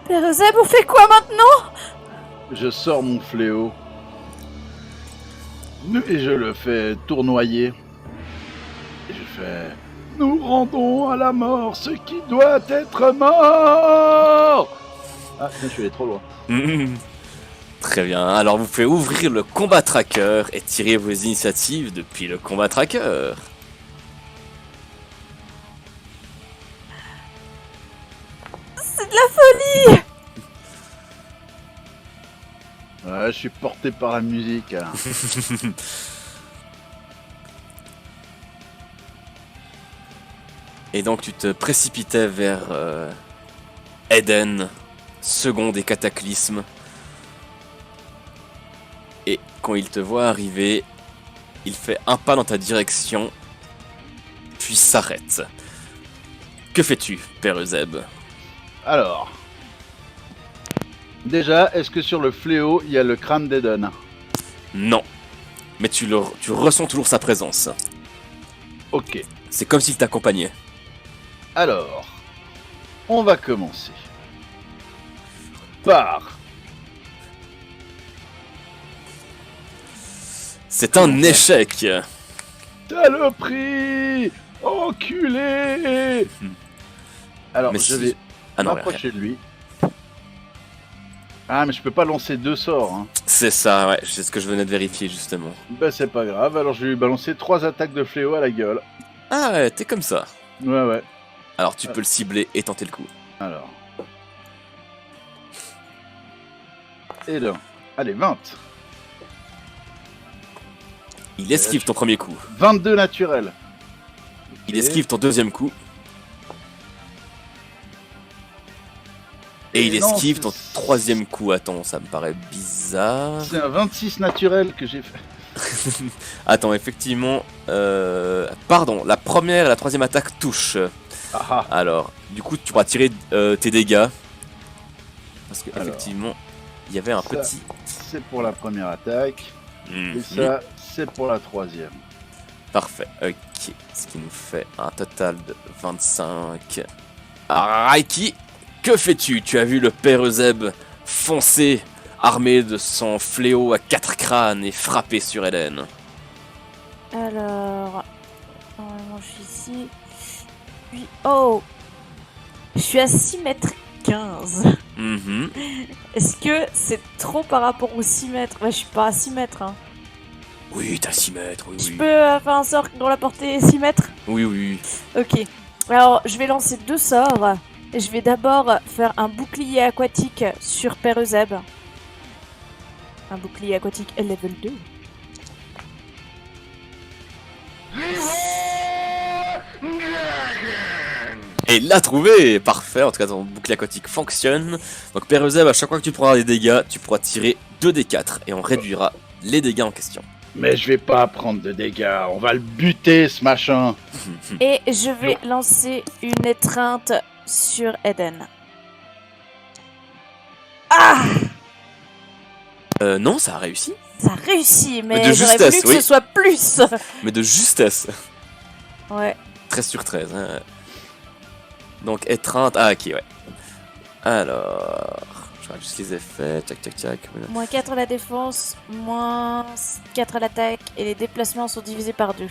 Père Zeb, on fait quoi maintenant? Je sors mon fléau. Et je le fais tournoyer. Et je fais... Nous rendons à la mort ce qui doit être mort. Ah, je suis allé trop loin. Très bien, alors vous pouvez ouvrir le combat tracker et tirer vos initiatives depuis le combat tracker. C'est de la folie! Ouais, je suis porté par la musique. Hein. Et donc tu te précipitais vers Eden, second des cataclysmes. Et quand il te voit arriver, il fait un pas dans ta direction, puis s'arrête. Que fais-tu, Père Euseb? Alors... Déjà, est-ce que sur le fléau, il y a le crâne d'Eden? Non. Mais tu ressens toujours sa présence. Ok. C'est comme s'il t'accompagnait. Alors... On va commencer. Par... C'est un échec. Saloperie! Enculé! Alors, Mais je si- vais Ah non, m'approcher de lui. Ah, mais je peux pas lancer 2 sorts. Hein. c'est ça, ouais, c'est ce que je venais de vérifier justement. Bah, c'est pas grave. Alors, je vais lui balancer 3 attaques de fléau à la gueule. Ah ouais, t'es comme ça. Ouais. Alors tu peux le cibler et tenter le coup. Alors. Et là. Allez, 20. Il esquive ton premier coup. 22 naturel. Il Et- esquive ton deuxième coup. Et il non, esquive c'est- ton troisième coup. Attends, ça me paraît bizarre. C'est un 26 naturel que j'ai fait. Attends, effectivement... Pardon, la première et la troisième attaque touchent. Ah, Alors, du coup, tu pourras tirer tes dégâts. Parce que Alors, effectivement, il y avait un ça- petit... c'est pour la première attaque. Mhm. Et ça, c'est pour la troisième. Parfait, ok. Ce qui nous fait un total de 25. Raiki, que fais-tu? Tu as vu le père Euseb foncer, armé de son fléau à 4 crânes et frapper sur Eden. Alors... Normalement, je suis ici. Puis... Oh! Je suis à 6 mètres 15. Mhm. Est-ce que c'est trop par rapport aux 6 mètres? Ouais, je suis pas à 6 mètres. Hein. Oui, t'as 6 mètres, oui, Je oui. peux faire un sort dont la portée est 6 mètres? Oui, oui. Ok. Alors, je vais lancer 2 sorts. Je vais d'abord faire un bouclier aquatique sur Père Euseb. Un bouclier aquatique level 2. Et l'a trouvé! Parfait, en tout cas ton bouclier aquatique fonctionne. Donc Père Euseb, à chaque fois que tu prendras des dégâts, tu pourras tirer 2d4 et on réduira les dégâts en question. Mais je vais pas prendre de dégâts. On va le buter, ce machin. Et je vais lancer une étreinte sur Eden. Ah! Non, ça a réussi. Ça réussit, Mais mais de j'aurais justesse, voulu que oui. ce soit plus. Mais de justesse. Ouais. 13 sur 13. Hein. Donc étreinte. Ah, ok, ouais. Alors. Je regarde juste les effets. Tac, tac, tac. Moins 4 à la défense, moins 4 à l'attaque, et les déplacements sont divisés par 2.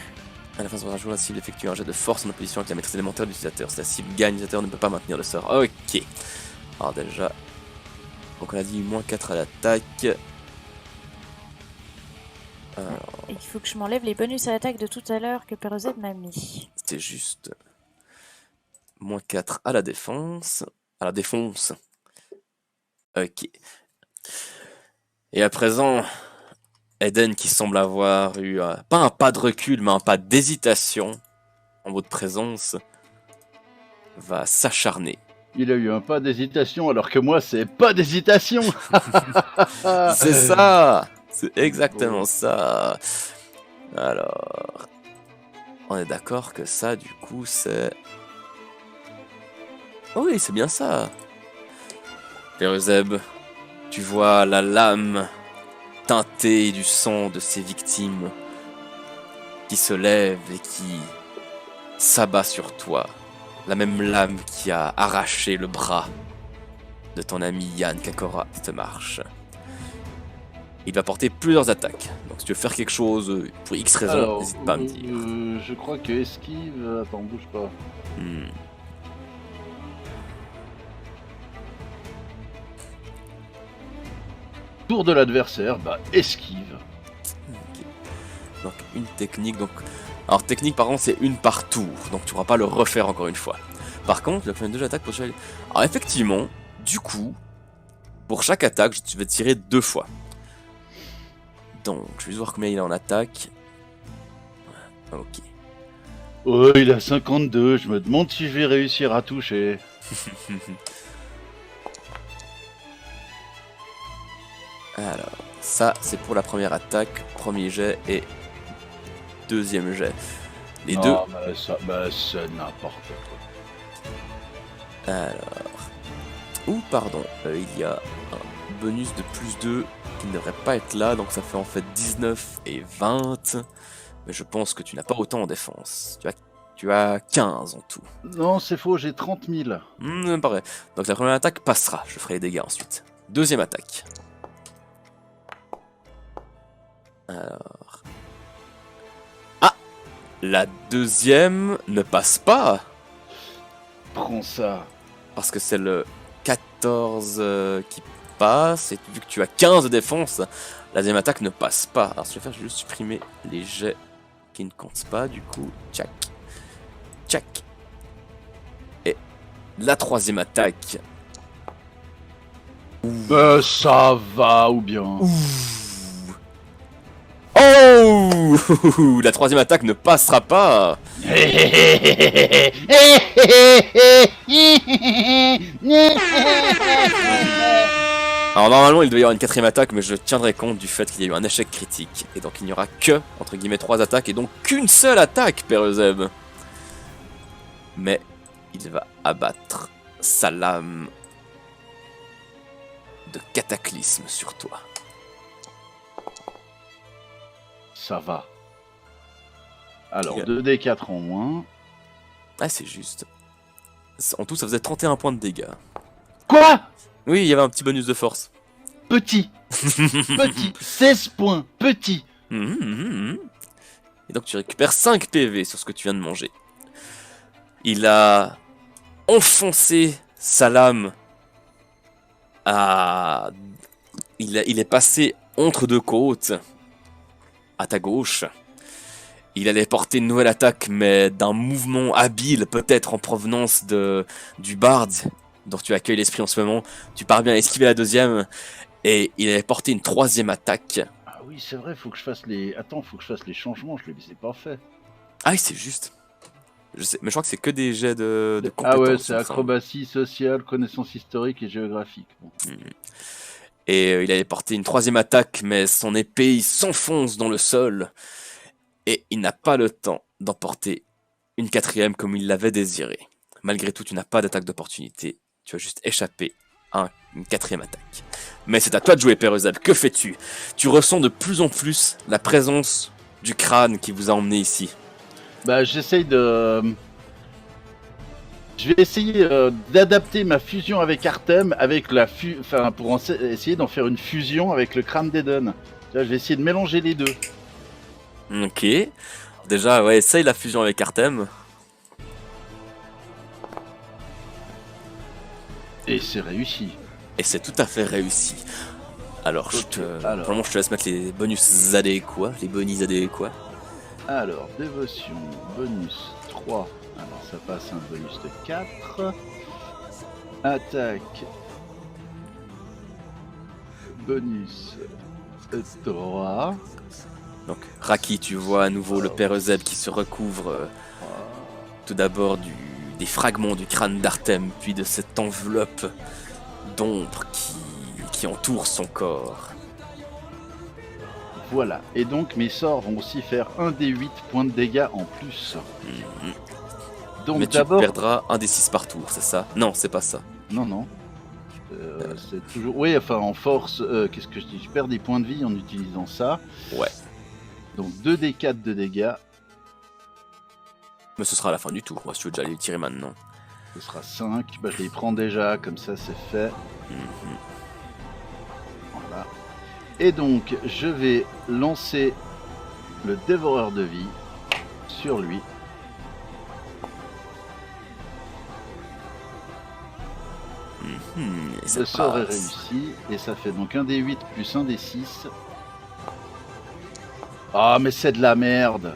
À la fin de son jour, la cible effectue un jet de force en opposition avec la maîtrise élémentaire de l'utilisateur. Si la cible gagne, l'utilisateur ne peut pas maintenir le sort. Ok. Alors déjà. Donc on a dit moins 4 à l'attaque. Alors, Il faut que je m'enlève les bonus à l'attaque de tout à l'heure que Perozeb m'a mis. c'était juste. Moins 4 à la défense. À la défense. Ok. Et à présent, Eden qui semble avoir eu pas un pas de recul, mais un pas d'hésitation en votre présence, va s'acharner. Il a eu un pas d'hésitation, alors que moi, c'est pas d'hésitation. C'est ça! C'est exactement ça! Alors... On est d'accord que ça, du coup, c'est... Oh oui, c'est bien ça! Peruzeb, tu vois la lame teintée du sang de ses victimes qui se lève et qui s'abat sur toi. La même lame qui a arraché le bras de ton ami Yann Kakora cette marche. Il va porter plusieurs attaques. Donc si tu veux faire quelque chose pour X raison, Alors, n'hésite pas à me dire. je crois que esquive... Attends, bouge pas. Hmm. Tour de l'adversaire, bah esquive. Ok. Donc une technique. Alors technique par contre c'est une par tour. Donc tu pourras pas le refaire encore une fois. Par contre, tu vas faire deux attaques pour chaque... Alors effectivement, du coup, pour chaque attaque, tu vas tirer 2 fois. Donc, je vais voir combien il a en attaque. Ok. Oh, il a 52, je me demande si je vais réussir à toucher. Alors, ça c'est pour la première attaque, premier jet et deuxième jet. Les deux. Bah c'est n'importe quoi. Alors. Ou pardon, il y a un bonus de plus 2 qui ne devrait pas être là, donc ça fait en fait 19 et 20. Mais je pense que tu n'as pas autant en défense. Tu as 15 en tout. Non, c'est faux, j'ai 30 000. Même pas vrai. Donc la première attaque passera, je ferai les dégâts ensuite. Deuxième attaque. Alors... Ah! La deuxième ne passe pas! Prends ça. Parce que c'est le 14 qui passe, et vu que tu as 15 de défense, la deuxième attaque ne passe pas. Alors ce que je vais faire, je vais juste supprimer les jets qui ne comptent pas, du coup, tchac, tchac. Et la troisième attaque. Ça va ou bien. Oh! La troisième attaque ne passera pas. Alors normalement il devait y avoir une quatrième attaque, mais je tiendrai compte du fait qu'il y a eu un échec critique. Et donc il n'y aura que, entre guillemets, 3 attaques, et donc qu'une seule attaque, Père Euseb. Mais il va abattre sa lame de cataclysme sur toi. Ça va. Alors, Yeah. 2d4 en moins. Ah c'est juste. En tout ça faisait 31 points de dégâts. Quoi? Oui, il y avait un petit bonus de force. Petit. Petit. 16 points. Petit. Et donc tu récupères 5 PV sur ce que tu viens de manger. Il a enfoncé sa lame à... Il est passé entre deux côtes, à ta gauche. Il allait porter une nouvelle attaque, mais d'un mouvement habile, peut-être en provenance du Bard, dont tu accueilles l'esprit en ce moment. Tu parviens à esquiver la deuxième, et il allait porter une troisième attaque. Ah oui, c'est vrai, faut que je fasse les... Attends, faut que je fasse les changements, je les ai pas fait. Ah oui, c'est juste. Je sais, mais je crois que c'est que des jets de compétences. Ah ouais, il me c'est semble. acrobatie sociale, connaissance historique et géographique. Bon. Et il allait porter une troisième attaque, mais son épée il s'enfonce dans le sol. Et il n'a pas le temps d'en porter une quatrième comme il l'avait désiré. Malgré tout, tu n'as pas d'attaque d'opportunité. Tu as juste échappé à une quatrième attaque. Mais c'est à toi de jouer, Père Euseb. Que fais-tu? Tu ressens de plus en plus la présence du crâne qui vous a emmené ici. Bah, j'essaye de... Je vais essayer d'adapter ma fusion avec Artem avec la enfin, pour essayer d'en faire une fusion avec le crâne d'Eden. Là, je vais essayer de mélanger les deux. Ok. Déjà, ouais, essaye la fusion avec Artem. Et c'est réussi. Et c'est tout à fait réussi. Alors, Ok, pour le alors. moment, je te laisse mettre les bonus adéquats. Les bonus adéquats. Alors, dévotion, bonus 3. Alors, ça passe un bonus de 4. Attaque. Bonus 3. Donc, Raki, tu vois à nouveau le Père Euseb qui se recouvre tout d'abord des fragments du crâne d'Artem, puis de cette enveloppe d'ombre qui entoure son corps. Voilà. Et donc, mes sorts vont aussi faire 1 des 8 points de dégâts en plus. Donc, Mais tu d'abord. perdras un des 6 par tour, c'est ça? Non, c'est pas ça. Non, non. C'est toujours. Oui, enfin, en force, qu'est-ce que je dis? Je perds des points de vie en utilisant ça. Ouais. Donc 2d4 de dégâts. Mais ce sera à la fin du tour, si tu veux déjà les tirer maintenant. Ce sera 5. Bah, je les prends déjà, comme ça c'est fait. Mhm. Voilà. Et donc, je vais lancer le dévoreur de vie sur lui. Et ça Le sort est passe. réussi. Et ça fait donc un des 8 plus un des 6. Ah, mais c'est de la merde.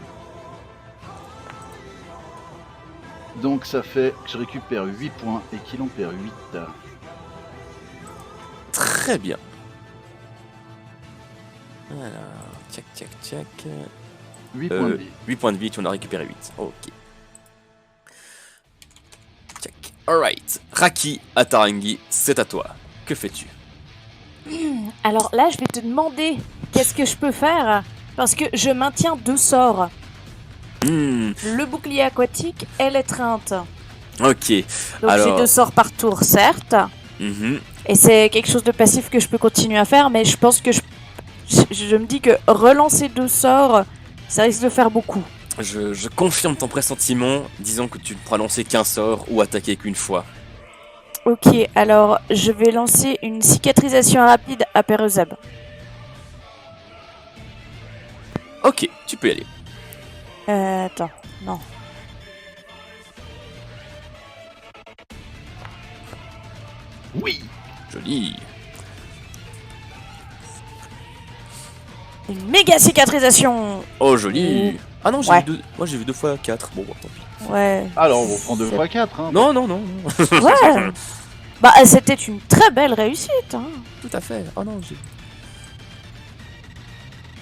Donc ça fait que je récupère 8 points et qu'il en perd 8. Très bien. Alors, tchac, tchac, tchac. 8 points de vie. 8 points de vie, tu en as récupéré 8. Ok. Check. Alright. Raki, Atarangi, c'est à toi. Que fais-tu? Alors là, je vais te demander qu'est-ce que je peux faire parce que je maintiens 2 sorts. Hmm, Le bouclier aquatique et l'étreinte. ok. Donc Alors- j'ai 2 sorts par tour, certes. Mhm. Et c'est quelque chose de passif que je peux continuer à faire, mais je pense que je me dis que relancer 2 sorts, ça risque de faire beaucoup. Je confirme ton pressentiment. Disons que tu ne pourras lancer qu'un sort ou attaquer qu'une fois. Ok, alors je vais lancer une cicatrisation rapide à Perezeb. Ok, tu peux y aller. Attends, non. Oui. Joli. Une méga cicatrisation. Oh, joli. Ah non, Ouais. moi j'ai vu 2 fois 4. Bon, tant pis. Ouais. Alors on prend 2 fois 4. Hein. Non, non, non, non. Ouais. Bah c'était une très belle réussite. Hein. Tout à fait. Oh non, j'ai...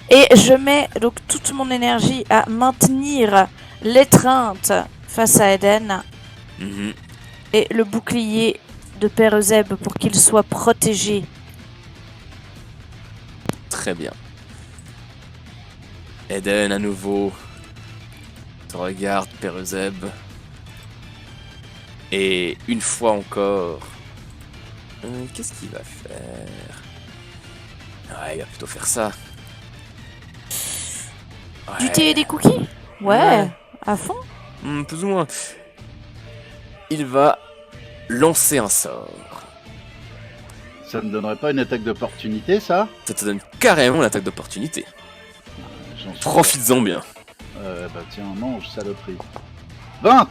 Et je mets donc toute mon énergie à maintenir l'étreinte face à Eden Mhm. et le bouclier de Perezeb pour qu'il soit protégé. Très bien. Eden, à nouveau, te regarde, Perezeb. Et une fois encore, qu'est-ce qu'il va faire? Ouais, il va plutôt faire ça. Du Ouais. thé et des cookies? Ouais, Ouais. à fond. Plus ou moins. Il va lancer un sort. Ça me donnerait pas une attaque d'opportunité, ça? Ça te donne carrément l'attaque d'opportunité. J'en suis Profites-en bien. Bah tiens, mange, saloperie. 20.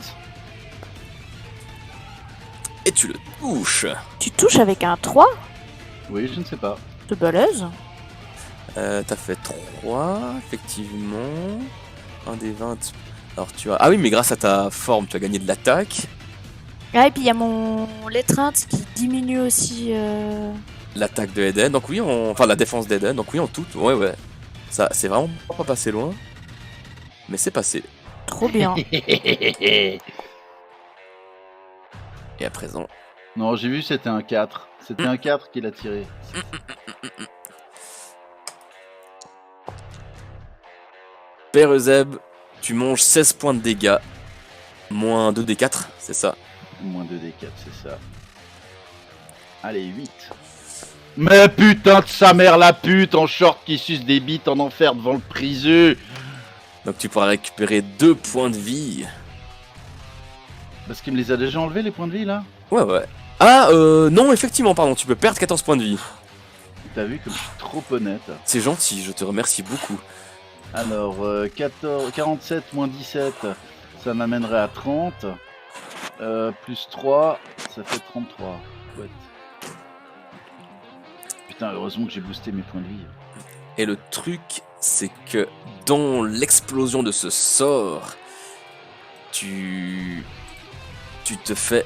Et tu le touches. Tu touches avec un 3 Oui, je ne sais pas. de balaise. T'as fait 3, effectivement. Un des 20. Alors tu as... Ah oui, mais grâce à ta forme, tu as gagné de l'attaque. Ah, et puis il y a mon l'étreinte qui diminue aussi. L'attaque de Eden, donc oui, enfin la défense d'Eden, donc oui, en tout, ouais. Ça, c'est vraiment pas passé loin. Mais c'est passé. Trop bien. Et à présent, Non, j'ai vu, c'était un 4. C'était un 4 qu'il a tiré. Perezeb, tu manges 16 points de dégâts. Moins 2 des 4, c'est ça. Moins 2 des 4, c'est ça. Allez, 8. Mais putain de sa mère la pute en short qui suce des bites en enfer devant le priseux. Donc tu pourras récupérer 2 points de vie. Parce qu'il me les a déjà enlevés les points de vie là. Ouais. Ah, non, effectivement, pardon, tu peux perdre 14 points de vie. T'as vu comme je suis trop honnête. C'est gentil, je te remercie beaucoup. Alors, 47 moins 17, ça m'amènerait à 30. Plus 3, ça fait 33. Ouais. Putain, heureusement que j'ai boosté mes points de vie. Et le truc, c'est que dans l'explosion de ce sort, tu te fais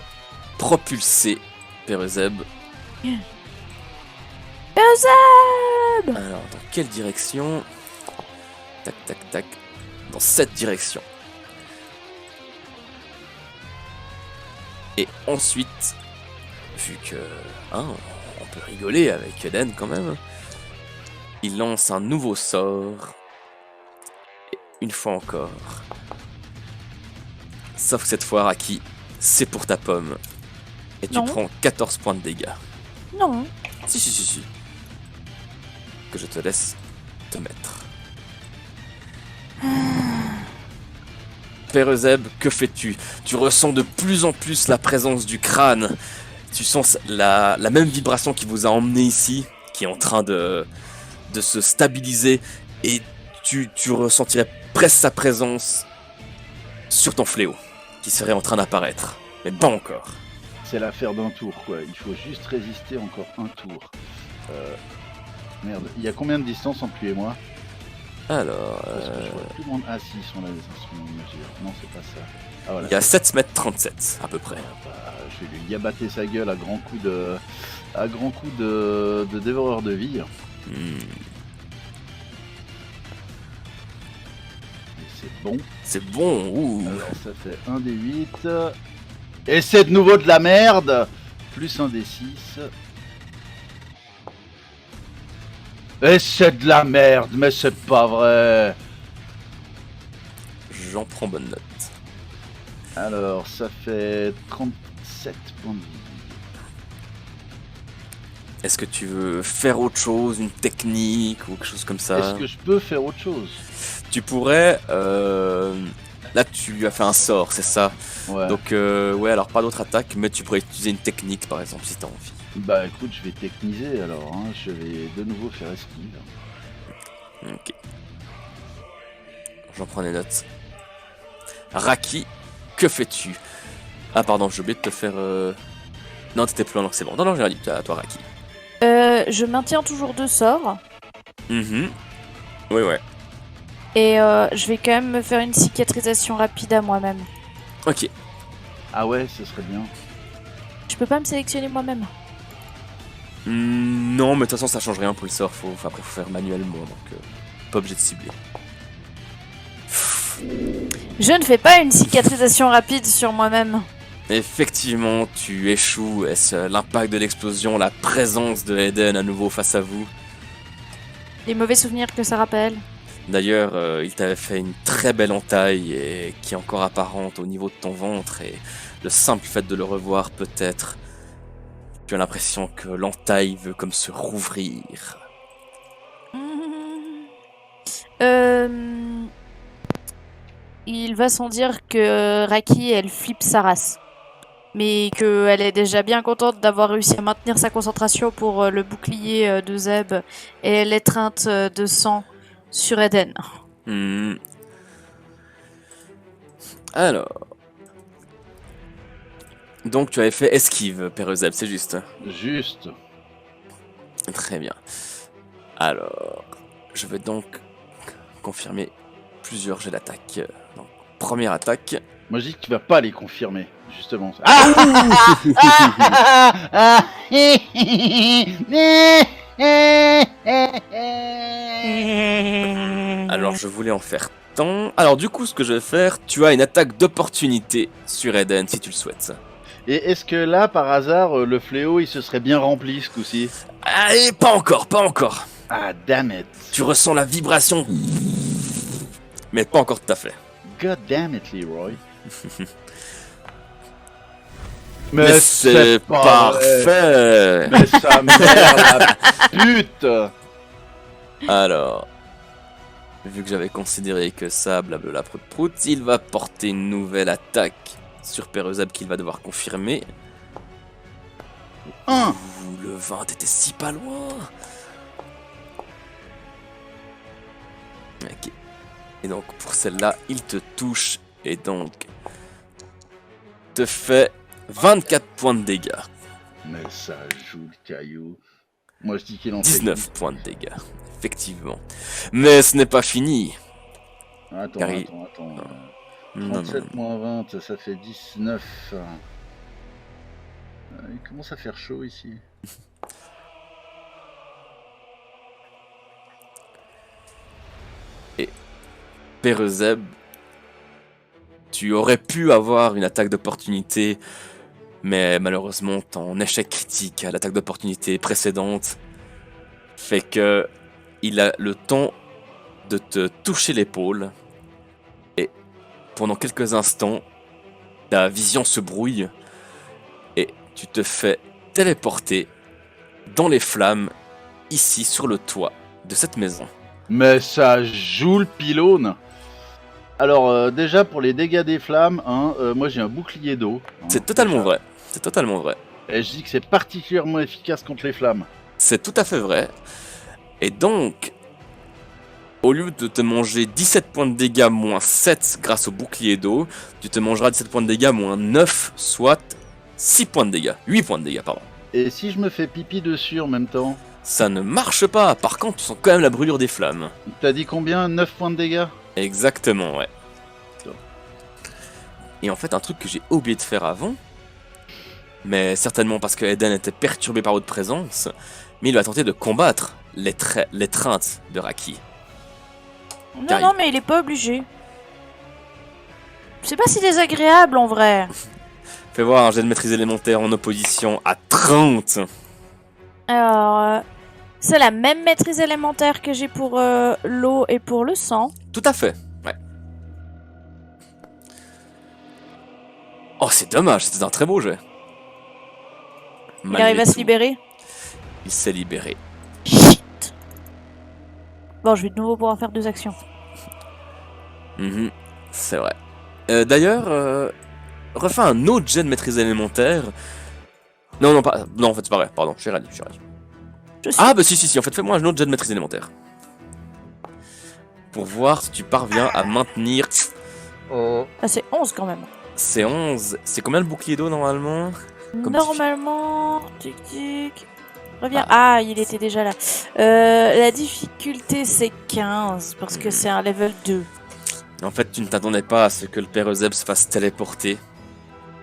propulser, Perezeb. Perezeb! Alors, dans quelle direction? Tac, tac, tac. Dans cette direction. Et ensuite, vu que... Hein, on peut rigoler avec Eden quand même. Il lance un nouveau sort. Et une fois encore. Sauf que cette fois, Raki, c'est pour ta pomme. Et tu Non. prends 14 points de dégâts. Non. Si. Que je te laisse te mettre. Perezeb, que fais-tu? Tu ressens de plus en plus la présence du crâne. Tu sens la même vibration qui vous a emmené ici, qui est en train de se stabiliser, et tu ressentirais presque sa présence sur ton fléau, qui serait en train d'apparaître, mais pas encore. C'est l'affaire d'un tour, quoi. Il faut juste résister encore un tour. Merde, il y a combien de distance entre lui et moi? Alors, Parce que je vois tout le monde. Ah si, ils sont là, les instruments de mesure. Non, c'est pas ça. Ah voilà. il y a 7 mètres 37 à peu près. Bah, je vais lui yabater sa gueule à grands coups de... dévoreur de vie. Hmm, Et c'est bon. c'est bon, ouh. Alors ça fait 1 des 8. Et c'est de nouveau de la merde. Plus 1 des 6. Et c'est de la merde, mais c'est pas vrai. J'en prends bonne note. Alors ça fait 37 points de vie. Est-ce que tu veux faire autre chose, une technique ou quelque chose comme ça? Est-ce que je peux faire autre chose? Tu pourrais... Là, tu as fait un sort, c'est ça. Ouais. Donc, ouais, alors pas d'autre attaque, mais tu pourrais utiliser une technique, par exemple, si t'as envie. Bah écoute, je vais techniser alors. Hein. Je vais de nouveau faire esquive. Ok. J'en prends des notes. Raki, que fais-tu? Ah, pardon, j'ai oublié de te faire... Non, t'étais plus loin, donc c'est bon. Non, j'ai rien dit, à toi, Raki. Je maintiens toujours 2 sorts. Mhm. Oui, ouais. Et je vais quand même me faire une cicatrisation rapide à moi-même. Ok. Ah ouais, ce serait bien. Je peux pas me sélectionner moi-même. Non, mais de toute façon, ça change rien pour le sort. Après, faut faire manuellement, donc pas obligé de cibler. Je ne fais pas une cicatrisation rapide sur moi-même. Effectivement, tu échoues. Est-ce l'impact de l'explosion, la présence de Eden à nouveau face à vous? Les mauvais souvenirs que ça rappelle. D'ailleurs, il t'avait fait une très belle entaille et qui est encore apparente au niveau de ton ventre, et le simple fait de le revoir peut-être, tu as l'impression que l'entaille veut comme se rouvrir. Il va sans dire que Raki, elle flippe sa race. Mais qu'elle est déjà bien contente d'avoir réussi à maintenir sa concentration pour le bouclier de Zeb et l'étreinte de sang sur Eden. Hmm. Alors... Donc tu avais fait esquive, Perezeb, c'est juste. Juste. Très bien. Alors, je vais donc confirmer plusieurs jets d'attaque. Donc, première attaque. Moi je dis que tu vas pas les confirmer, justement. Ah Alors, je voulais en faire tant. Alors, du coup, ce que je vais faire, tu as une attaque d'opportunité sur Eden si tu le souhaites. Et est-ce que là, par hasard, le fléau, il se serait bien rempli ce coup-ci? Allez, pas encore, pas encore. Ah, damn it. Tu ressens la vibration, mais pas encore tout à fait. God damn it, Leroy. Mais c'est pas vrai. parfait. Mais sa mère, la pute. Alors, vu que j'avais considéré que ça, blablabla prout prout, il va porter une nouvelle attaque sur Perezeb qu'il va devoir confirmer. Un. Ouh, le 20 était si pas loin. Ok. Et donc pour celle-là, il te touche et donc te fait 24 points de dégâts. Mais ça joue le caillou. Moi je dis qu'il en fait 19 points de dégâts, effectivement. Mais ce n'est pas fini. Attends, Car attends. Non, 37 moins 20, ça fait 19. Il commence à faire chaud ici. Et Perezeb, tu aurais pu avoir une attaque d'opportunité, mais malheureusement ton échec critique à l'attaque d'opportunité précédente fait que il a le temps de te toucher l'épaule, et pendant quelques instants ta vision se brouille et tu te fais téléporter dans les flammes ici sur le toit de cette maison. Mais ça joue le pylône. Alors, déjà, pour les dégâts des flammes, hein, moi j'ai un bouclier d'eau. Hein, C'est totalement déjà. vrai. C'est totalement vrai. Et je dis que c'est particulièrement efficace contre les flammes. C'est tout à fait vrai. Et donc, au lieu de te manger 17 points de dégâts moins 7 grâce au bouclier d'eau, tu te mangeras 17 points de dégâts moins 9, soit 6 points de dégâts. 8 points de dégâts, pardon. Et si je me fais pipi dessus en même temps, Ça ne marche pas. Par contre, tu sens quand même la brûlure des flammes. t'as dit combien? 9 points de dégâts? Exactement, ouais. Putain. Et en fait, un truc que j'ai oublié de faire avant, mais certainement parce que Eden était perturbé par votre présence, mais il va tenter de combattre l'étreinte de Raki. Non, Car non, mais il est pas obligé. C'est pas si désagréable en vrai. Fais voir un jet de maîtrise élémentaire en opposition à 30. Alors, c'est la même maîtrise élémentaire que j'ai pour l'eau et pour le sang. Tout à fait, ouais. Oh, c'est dommage, c'était un très beau jet. Il Malgré arrive à se tout, libérer. il s'est libéré. Shit. Bon, je vais de nouveau pouvoir faire 2 actions. Mhm, c'est vrai. D'ailleurs, refais un autre jet de maîtrise élémentaire. Non, non, pas. Non, en fait, c'est pas vrai, pardon, j'ai rien dit. Je suis... Ah, bah si, en fait, fais-moi un autre jet de maîtrise élémentaire. Pour voir si tu parviens à maintenir. Ah, c'est 11 quand même. C'est 11. C'est combien le bouclier d'eau normalement? Comme Normalement... Tic tic... Reviens. Ah, il était déjà là. La difficulté, c'est 15, parce que c'est un level 2. En fait, tu ne t'attendais pas à ce que le père Euseb se fasse téléporter.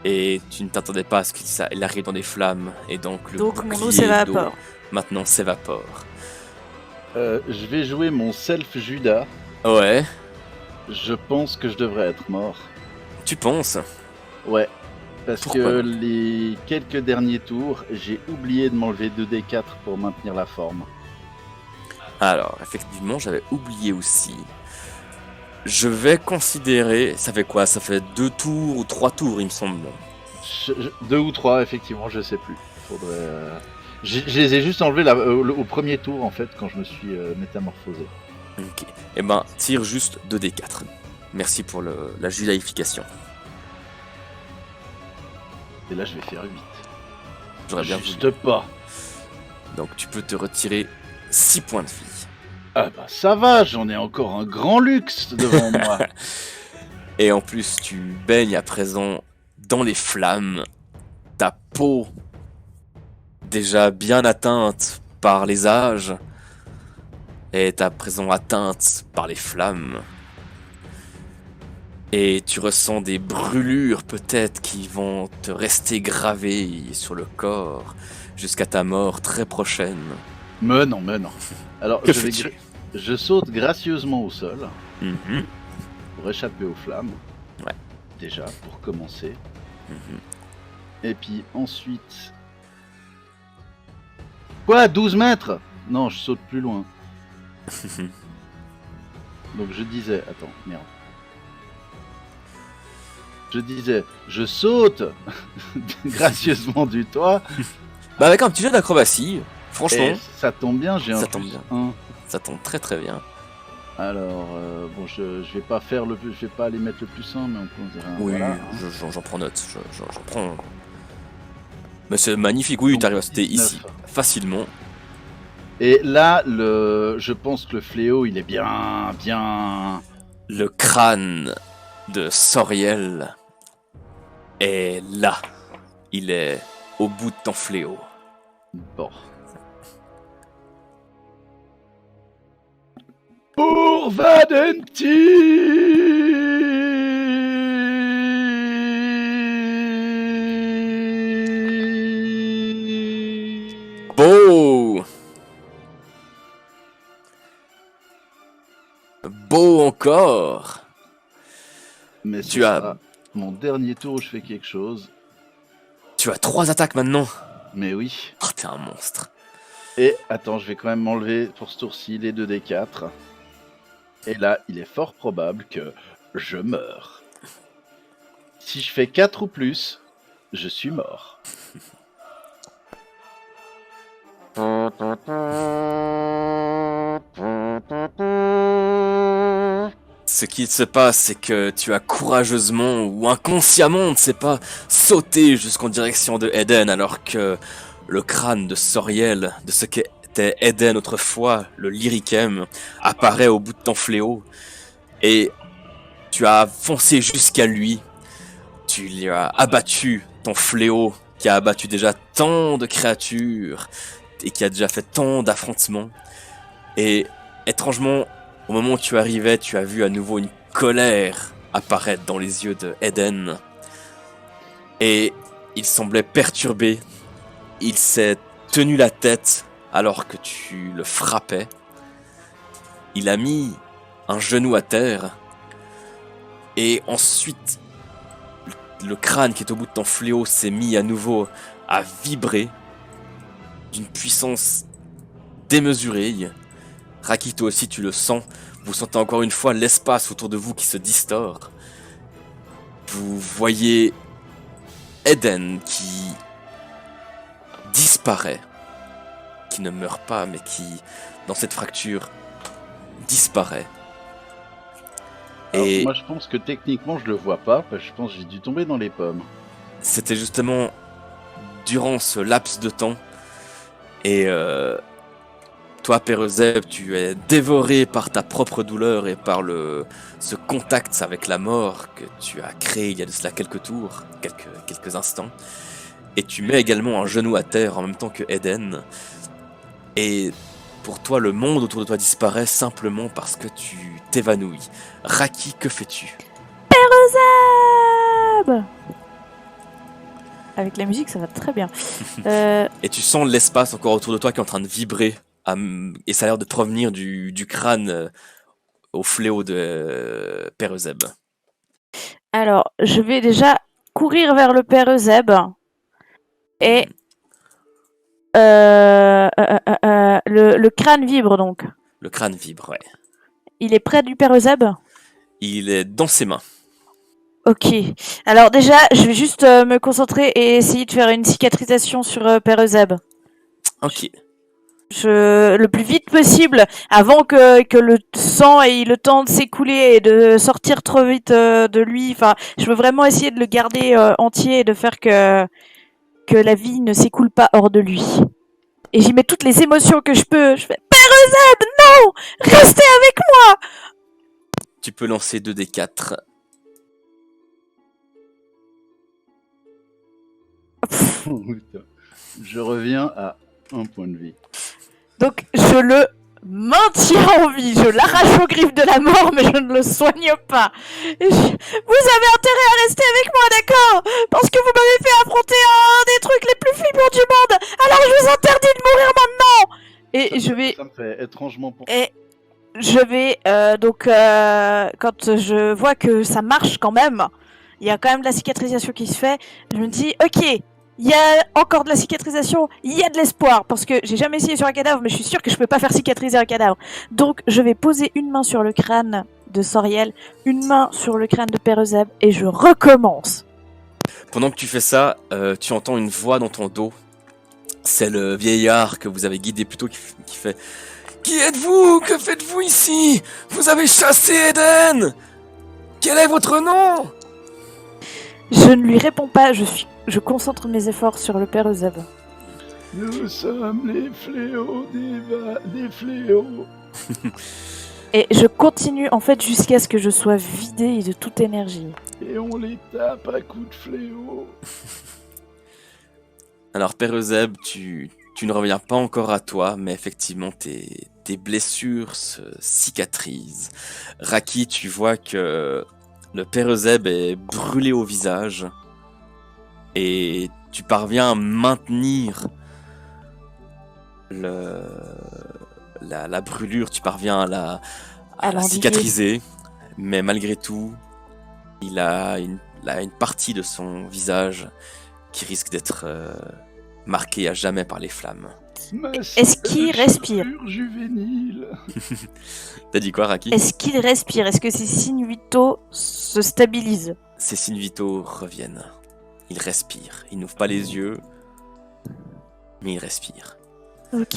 Et tu ne t'attendais pas à ce qu'il arrive dans des flammes. Et donc le Donc mon eau bouclier s'évapore. d'eau maintenant s'évapore. Je vais jouer mon self Judas. Ouais, Je pense que je devrais être mort. tu penses? Ouais. Parce Pourquoi que donc les quelques derniers tours, j'ai oublié de m'enlever 2d4 pour maintenir la forme. Alors, effectivement, j'avais oublié aussi. Je vais considérer... Ça fait quoi? Ça fait 2 tours ou 3 tours, il me semble. 2 ou 3, effectivement, je sais plus. Faudrait. Je les ai juste enlevés au premier tour, en fait, quand je me suis métamorphosé. Ok. Eh ben, tire juste 2d4. Merci pour la judaïfication. Et là, je vais faire 8. J'aurais bien voulu. Juste pas. Donc tu peux te retirer 6 points de vie. Ah bah ça va, j'en ai encore un grand luxe devant moi. Et en plus, tu baignes à présent dans les flammes. Ta peau, déjà bien atteinte par les âges, est à présent atteinte par les flammes. Et tu ressens des brûlures peut-être qui vont te rester gravées sur le corps jusqu'à ta mort très prochaine. Mais non. Alors, Que fais-tu? je saute gracieusement au sol Mhm, pour échapper aux flammes. Ouais. Déjà, pour commencer. mhm. Et puis ensuite... Quoi, 12 mètres? Non, je saute plus loin. Donc je disais... Attends, merde. Je disais, je saute gracieusement du toit. Bah avec un petit jeu d'acrobatie, franchement, Et ça tombe bien, j'ai un Ça tombe plus bien. 1. ça tombe très très bien. Alors, bon, je vais pas faire je vais pas aller mettre le plus 1, mais on peut dire un, Oui, voilà, hein. j'en prends note, j'en prends. Mais c'est magnifique, oui, Donc, t'arrives à sauter 19. ici, facilement. Et là, je pense que le fléau, il est bien. Le crâne de Soriel est là. Il est au bout de ton fléau. Bon. Pour Vadenti. Beau! Beau encore! Mais Tu as- sera mon dernier tour où je fais quelque chose. Tu as 3 attaques maintenant. Mais oui. Oh, t'es un monstre. Et attends, je vais quand même m'enlever pour ce tour-ci les 2d4. Et là, il est fort probable que je meurs. Si je fais 4 ou plus, je suis mort. Ce qui se passe, c'est que tu as courageusement ou inconsciemment, on ne sait pas, sauté jusqu'en direction de Eden, alors que le crâne de Soriel, de ce qu'était Eden autrefois, le Lyrichem, apparaît au bout de ton fléau. Et tu as foncé jusqu'à lui. Tu lui as abattu ton fléau, qui a abattu déjà tant de créatures, et qui a déjà fait tant d'affrontements. Et étrangement, au moment où tu arrivais, tu as vu à nouveau une colère apparaître dans les yeux de Eden. Et il semblait perturbé. Il s'est tenu la tête alors que tu le frappais. Il a mis un genou à terre. Et ensuite, le crâne qui est au bout de ton fléau s'est mis à nouveau à vibrer d'une puissance démesurée. Raki, toi aussi tu le sens. Vous sentez encore une fois l'espace autour de vous qui se distord. Vous voyez Eden qui disparaît. Qui ne meurt pas, mais qui, dans cette fracture, disparaît. Alors, Et moi, je pense que techniquement, je le vois pas, parce que je pense que j'ai dû tomber dans les pommes. c'était justement durant ce laps de temps. Et toi, Perezeb, tu es dévoré par ta propre douleur et par ce contact avec la mort que tu as créé il y a de cela quelques tours, quelques instants. Et tu mets également un genou à terre en même temps que Eden. Et pour toi, le monde autour de toi disparaît simplement parce que tu t'évanouis. Raki, que fais-tu? Zeb. Avec la musique, ça va très bien. Et tu sens l'espace encore autour de toi qui est en train de vibrer. Et ça a l'air de provenir du crâne au fléau de Perezeb. Alors, je vais déjà courir vers le père Zeb et le crâne vibre donc. Le crâne vibre, ouais. Il est près du père Zeb. Il est dans ses mains. Ok. Alors déjà, je vais juste me concentrer et essayer de faire une cicatrisation sur père Zeb. Ok. Le plus vite possible, avant que le sang ait le temps de s'écouler et de sortir trop vite de lui. Enfin, je veux vraiment essayer de le garder entier et de faire que la vie ne s'écoule pas hors de lui. Et j'y mets toutes les émotions que je peux. Je fais Père Zeb, non, restez avec moi. Tu peux lancer 2d4. Putain. Je reviens à 1 point de vie. Donc je le maintiens en vie. Je l'arrache aux griffes de la mort, mais je ne le soigne pas. Vous avez intérêt à rester avec moi, d'accord? Parce que vous m'avez fait affronter un des trucs les plus flippants du monde. Alors je vous interdis de mourir maintenant. Et je vais... Ça me fait étrangement pour... Et je vais quand je vois que ça marche quand même, il y a quand même de la cicatrisation qui se fait, je me dis ok, il y a encore de la cicatrisation, il y a de l'espoir, parce que j'ai jamais essayé sur un cadavre, mais je suis sûre que je peux pas faire cicatriser un cadavre. Donc je vais poser une main sur le crâne de Soriel, une main sur le crâne de Perezeb, et je recommence. Pendant que tu fais ça, tu entends une voix dans ton dos. C'est le vieillard que vous avez guidé plus tôt qui fait « Qui êtes-vous? Que faites-vous ici? Vous avez chassé Eden! Quel est votre nom ?» Je ne lui réponds pas, je concentre mes efforts sur le Perezeb. Nous sommes les fléaux des fléaux. Et je continue en fait jusqu'à ce que je sois vidée de toute énergie. Et on les tape à coups de fléau. Alors Perezeb, tu ne reviens pas encore à toi, mais effectivement tes blessures se cicatrisent. Raki, tu vois que le Perezeb est brûlé au visage et tu parviens à maintenir la brûlure, tu parviens à la cicatriser, mais malgré tout, il a une partie de son visage qui risque d'être marquée à jamais par les flammes. Est-ce qu'il respire? Juvénile. T'as dit quoi, Raki? Est-ce qu'il respire? Est-ce que ses signes vitaux se stabilisent? Ses signes vitaux reviennent. Il respire. Il n'ouvre pas les yeux, mais il respire. Ok.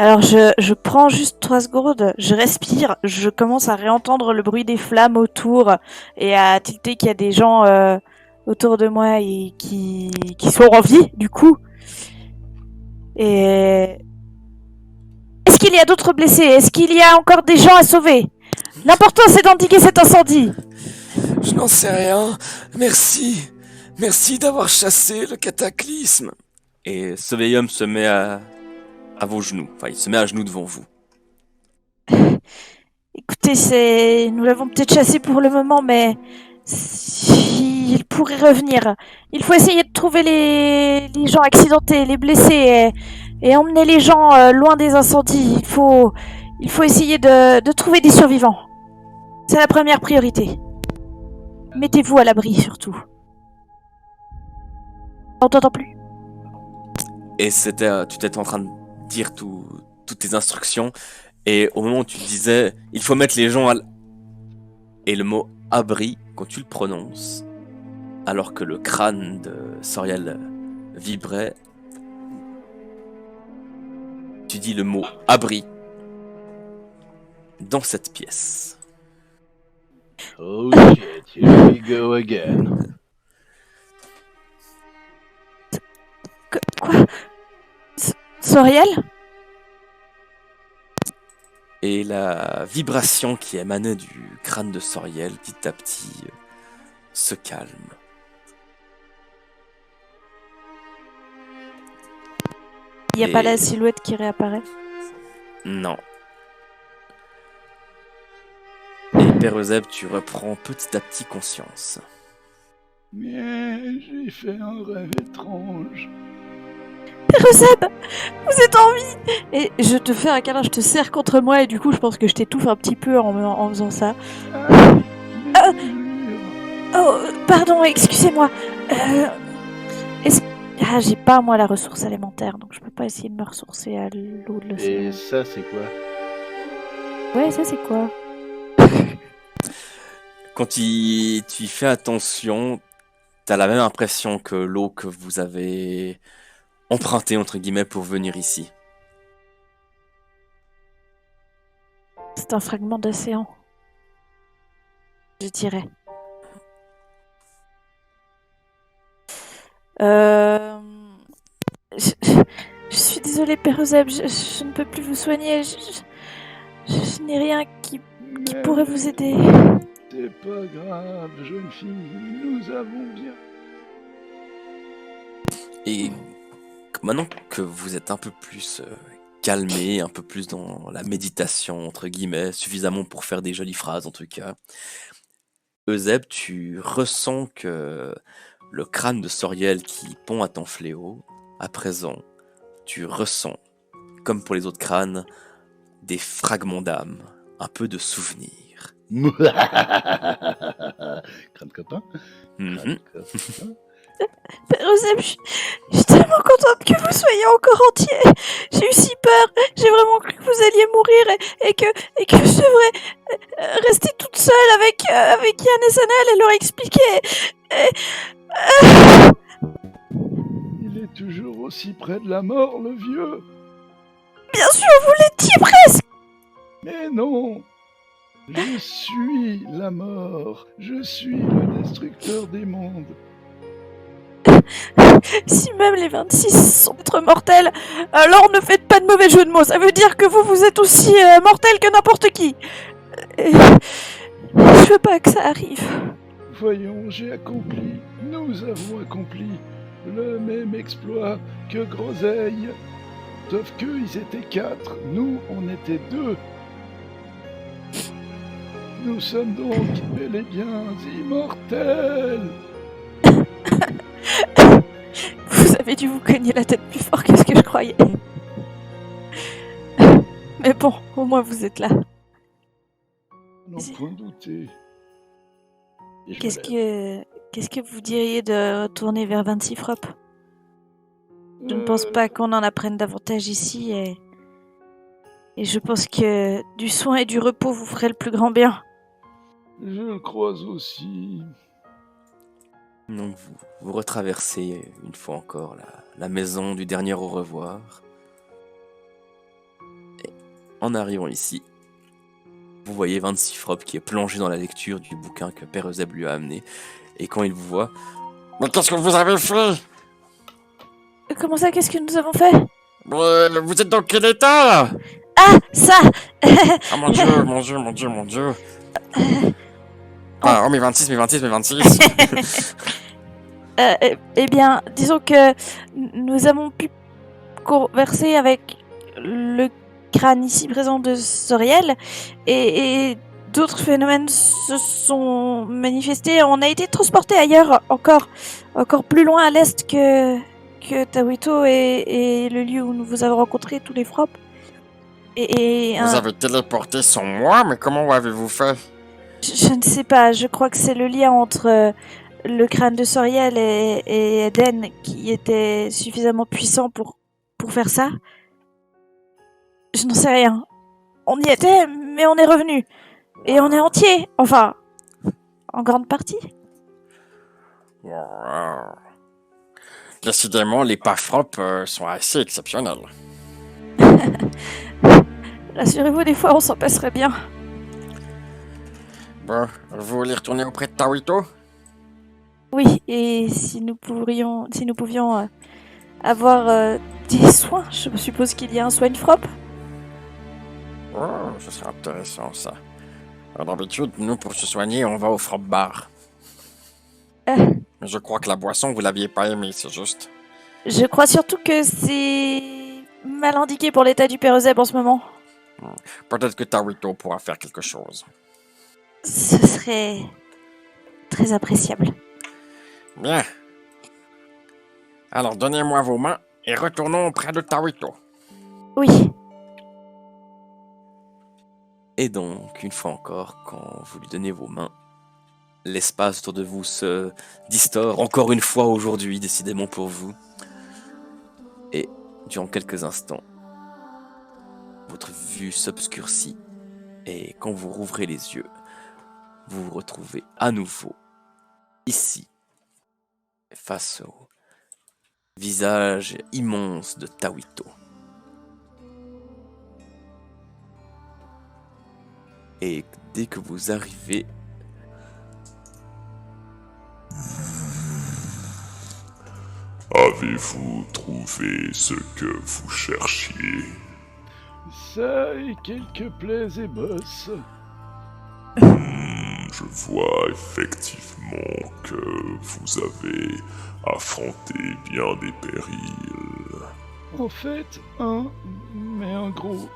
Alors je prends juste 3 secondes, je respire, je commence à réentendre le bruit des flammes autour et à tilter qu'il y a des gens autour de moi et qui sont en vie du coup. Et est-ce qu'il y a d'autres blessés? Est-ce qu'il y a encore des gens à sauver? L'important c'est d'endiguer cet incendie. Je n'en sais rien. Merci. Merci d'avoir chassé le cataclysme. Et ce vieil homme se met à vos genoux. Enfin, il se met à genoux devant vous. Écoutez, nous l'avons peut-être chassé pour le moment, mais il pourrait revenir. Il faut essayer de trouver les gens accidentés, les blessés, et emmener les gens loin des incendies. Il faut essayer de trouver des survivants. C'est la première priorité. Mettez-vous à l'abri, surtout. On t'entend plus. Et tu étais en train de dire toutes tes instructions. Et au moment où tu disais, il faut mettre les gens Et le mot abri, quand tu le prononces, alors que le crâne de Soriel vibrait, tu dis le mot abri dans cette pièce. Oh shit, here we go again. Quoi? Soriel? Et la vibration qui émanait du crâne de Soriel, petit à petit, se calme. Il n'y a pas la silhouette qui réapparaît? Non. Et Père Euseb, tu reprends petit à petit conscience. Mais j'ai fait un rêve étrange. Père Euseb, vous êtes en vie! Et je te fais un câlin, je te serre contre moi et du coup je pense que je t'étouffe un petit peu en faisant ça. Oh, pardon, excusez-moi. J'ai pas moi la ressource alimentaire, donc je peux pas essayer de me ressourcer à l'eau de l'océan. Et ça, c'est quoi? Ouais, ça c'est quoi? Quand tu y fais attention, t'as la même impression que l'eau que vous avez empruntée, entre guillemets, pour venir ici. C'est un fragment d'océan. Je dirais. Je suis désolée, Père Euseb, je ne peux plus vous soigner. Je n'ai rien qui pourrait vous aider. C'est pas grave, jeune fille, nous avons bien. Et maintenant que vous êtes un peu plus calmé, un peu plus dans la méditation, entre guillemets, suffisamment pour faire des jolies phrases en tout cas, Euseb, tu ressens que le crâne de Soriel qui pond à ton fléau, à présent, tu ressens, comme pour les autres crânes, des fragments d'âme, un peu de souvenirs. Crâne copain. Mhm. Père Euseb, je suis tellement contente que vous soyez encore entier. J'ai eu si peur. J'ai vraiment cru que vous alliez mourir et que je devrais rester toute seule avec Yann et Sanel et leur expliquer. Il est toujours aussi près de la mort, le vieux. Bien sûr, vous l'étiez presque. Mais non. Je suis la mort. Je suis le destructeur des mondes. Si même les 26 sont être mortels, alors ne faites pas de mauvais jeu de mots. Ça veut dire que vous êtes aussi mortel que n'importe qui. Je veux pas que ça arrive. Voyons, j'ai accompli, nous avons accompli le même exploit que Groseille. Sauf qu'eux, ils étaient 4, nous, on était 2. Nous sommes donc bel et bien immortels. Vous avez dû vous cogner la tête plus fort que ce que je croyais. Mais bon, au moins vous êtes là. N'en point douter. Qu'est-ce que vous diriez de retourner vers 26 Frop? Je ne pense pas qu'on en apprenne davantage ici et je pense que du soin et du repos vous ferait le plus grand bien. Je le crois aussi. Donc vous retraversez une fois encore la maison du dernier au revoir. en arrivant ici, vous voyez 26 Frop qui est plongé dans la lecture du bouquin que Père Euseb lui a amené. Et quand il vous voit, mais qu'est-ce que vous avez fait? Comment ça, qu'est-ce que nous avons fait? Vous êtes dans quel état là? Ah, ça! Ah mon dieu, mon dieu, mon dieu, mon dieu. Ah, oh, mais 26, mais 26, mais 26. Eh bien, disons que nous avons pu converser avec le crâne ici présent de Soriel et d'autres phénomènes se sont manifestés. On a été transporté ailleurs, encore plus loin à l'est que Tawito et le lieu où nous vous avons rencontré tous les Frop. Vous avez téléporté sur moi, mais comment avez-vous fait? Je ne sais pas, je crois que c'est le lien entre le crâne de Soriel et Eden qui était suffisamment puissant pour faire ça. Je n'en sais rien. On y était, mais on est revenu. Et on est entier, enfin, en grande partie. Wow. Décidément, les Pafrop sont assez exceptionnels. Rassurez-vous, des fois on s'en passerait bien. Bon, vous voulez retourner auprès de Tawito? Oui, et si nous pouvions avoir des soins, je suppose qu'il y a un soin Frop. Oh, ce serait intéressant ça. D'habitude, nous pour se soigner, on va au Frop Bar. Mais je crois que la boisson, vous l'aviez pas aimée, c'est juste. Je crois surtout que c'est mal indiqué pour l'état du Père Euseb en ce moment. Peut-être que Tawito pourra faire quelque chose. Ce serait très appréciable. Bien. Alors, donnez-moi vos mains et retournons auprès de Tawito. Oui. Et donc, une fois encore, quand vous lui donnez vos mains, l'espace autour de vous se distord, encore une fois aujourd'hui, décidément pour vous. Et durant quelques instants, votre vue s'obscurcit, et quand vous rouvrez les yeux, vous vous retrouvez à nouveau ici, face au visage immense de Tawito. Et dès que vous arrivez, Avez-vous trouvé ce que vous cherchiez? Ça et quelques plaies et bosses. Je vois effectivement que vous avez affronté bien des périls. En fait, mais un gros.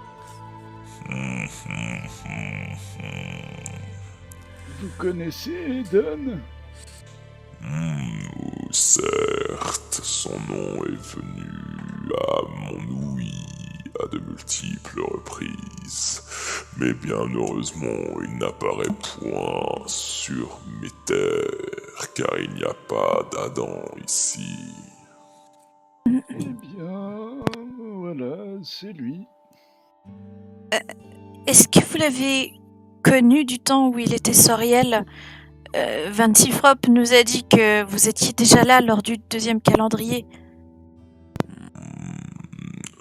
Vous connaissez Eden? Certes, son nom est venu à mon ouïe à de multiples reprises, mais bien heureusement, il n'apparaît point sur mes terres, car il n'y a pas d'Adam ici. Eh bien, voilà, c'est lui. Est-ce que vous l'avez connu du temps où il était Soriel? 26 Frop nous a dit que vous étiez déjà là lors du deuxième calendrier.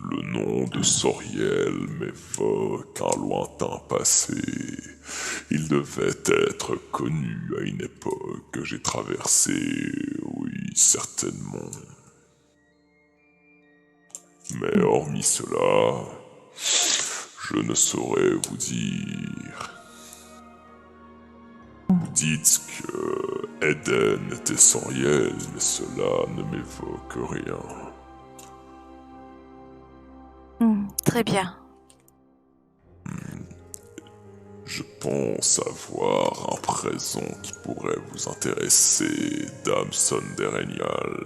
Le nom de Soriel m'évoque un lointain passé. Il devait être connu à une époque que j'ai traversée, oui, certainement. Mais hormis cela, je ne saurais vous dire. Vous dites que Eden était Soriel, mais cela ne m'évoque rien. Très bien. Je pense avoir un présent qui pourrait vous intéresser, Dame Sonderenial.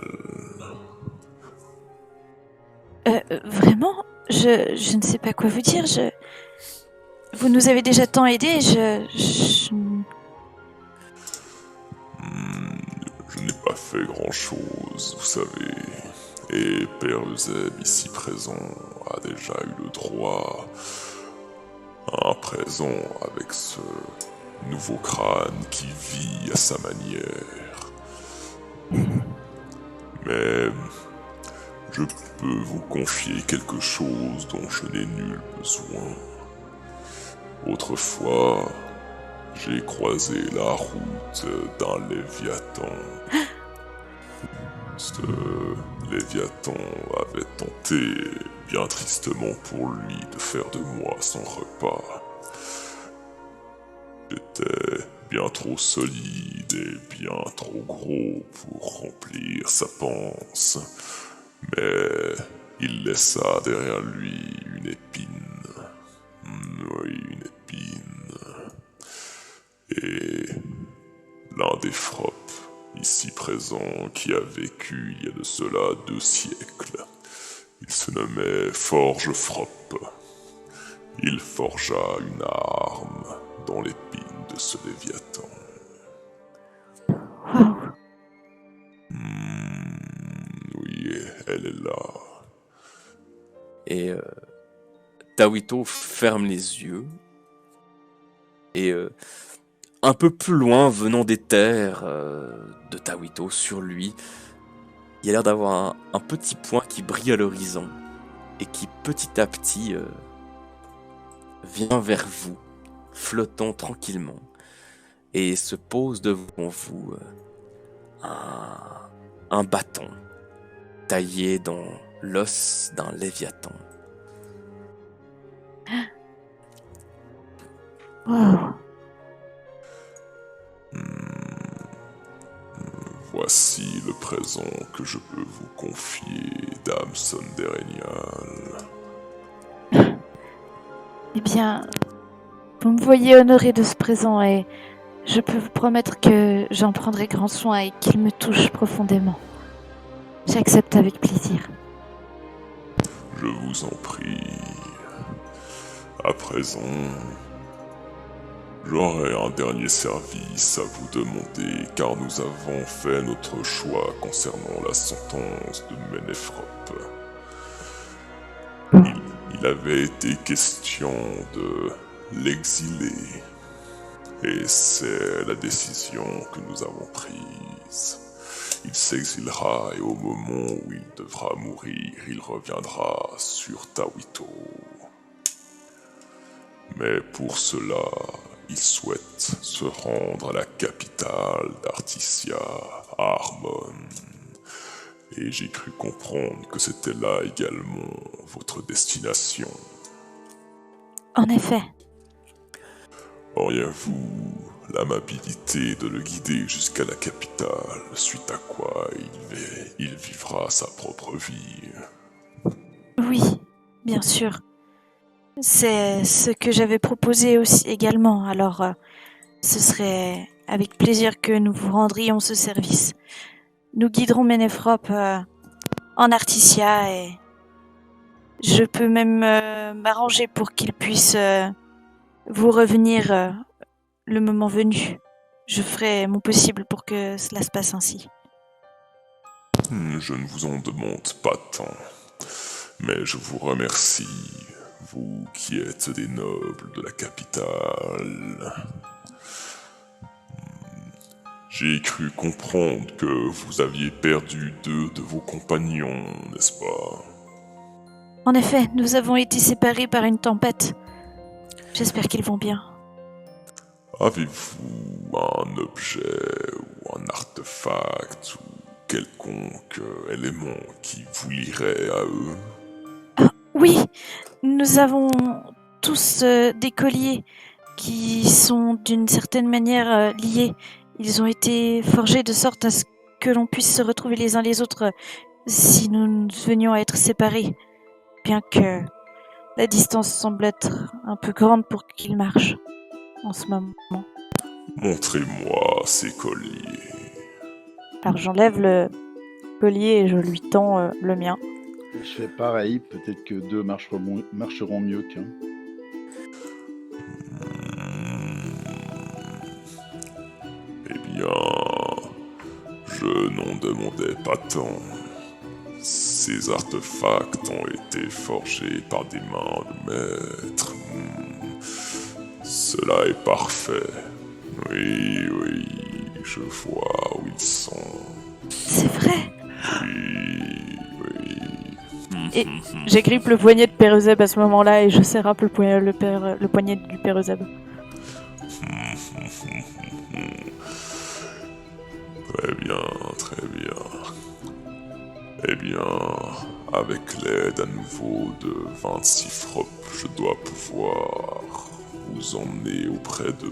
Vraiment? Je ne sais pas quoi vous dire. Vous nous avez déjà tant aidés. Je n'ai pas fait grand-chose, vous savez. Et Père Euseb, ici présent, a déjà eu le droit à un présent avec ce nouveau crâne qui vit à sa manière. Mais je peux vous confier quelque chose dont je n'ai nul besoin. Autrefois, j'ai croisé la route d'un Léviathan. Ce Léviathan avait tenté, bien tristement pour lui, de faire de moi son repas. J'étais bien trop solide et bien trop gros pour remplir sa panse, mais il laissa derrière lui une épine. Oui, une épine. Et l'un des Frops, ici présent, qui a vécu il y a de cela 2 siècles. Il se nommait Forge Frop. Il forgea une arme dans l'épine de ce Léviathan. Waouh. Oui, elle est là. Et Tawito ferme les yeux. Et un peu plus loin, venant des terres de Tawito sur lui, il y a l'air d'avoir un petit point qui brille à l'horizon et qui petit à petit vient vers vous, flottant tranquillement, et se pose devant vous un bâton taillé dans l'os d'un Léviathan. Waouh. Voici le présent que je peux vous confier, Dame Sonderenial. Eh bien, vous me voyez honoré de ce présent et je peux vous promettre que j'en prendrai grand soin et qu'il me touche profondément. J'accepte avec plaisir. Je vous en prie. À présent, j'aurai un dernier service à vous demander, car nous avons fait notre choix concernant la sentence de Ménéfrop. Il avait été question de l'exiler, et c'est la décision que nous avons prise. Il s'exilera et au moment où il devra mourir, il reviendra sur Tawito. Mais pour cela, il souhaite se rendre à la capitale d'Articia, à Harmon. Et j'ai cru comprendre que c'était là également votre destination. En effet, Auriez-vous l'amabilité de le guider jusqu'à la capitale, suite à quoi il vivra sa propre vie? oui, bien sûr. C'est ce que j'avais proposé aussi également, alors ce serait avec plaisir que nous vous rendrions ce service. Nous guiderons Ménéfrop en Articia et je peux même m'arranger pour qu'il puisse vous revenir le moment venu. Je ferai mon possible pour que cela se passe ainsi. Je ne vous en demande pas tant, mais je vous remercie, vous qui êtes des nobles de la capitale. J'ai cru comprendre que vous aviez perdu 2 de vos compagnons, n'est-ce pas? En effet, nous avons été séparés par une tempête. J'espère qu'ils vont bien. Avez-vous un objet ou un artefact ou quelconque élément qui vous lierait à eux? Oui, nous avons tous des colliers qui sont d'une certaine manière liés. Ils ont été forgés de sorte à ce que l'on puisse se retrouver les uns les autres si nous venions à être séparés, bien que la distance semble être un peu grande pour qu'ils marchent en ce moment. Montrez-moi ces colliers. Alors j'enlève le collier et je lui tends le mien. Je fais pareil, peut-être que 2 marcheront mieux qu'un. Eh bien, je n'en demandais pas tant. Ces artefacts ont été forgés par des mains de maîtres. Cela est parfait. Oui, je vois où ils sont. C'est vrai. Oui. Et j'agrippe le poignet de Père Eusèbe à ce moment-là et je serrape le poignet du Père Eusèbe. Très bien, très bien. Eh bien, avec l'aide à nouveau de 26 Frop, je dois pouvoir vous emmener auprès de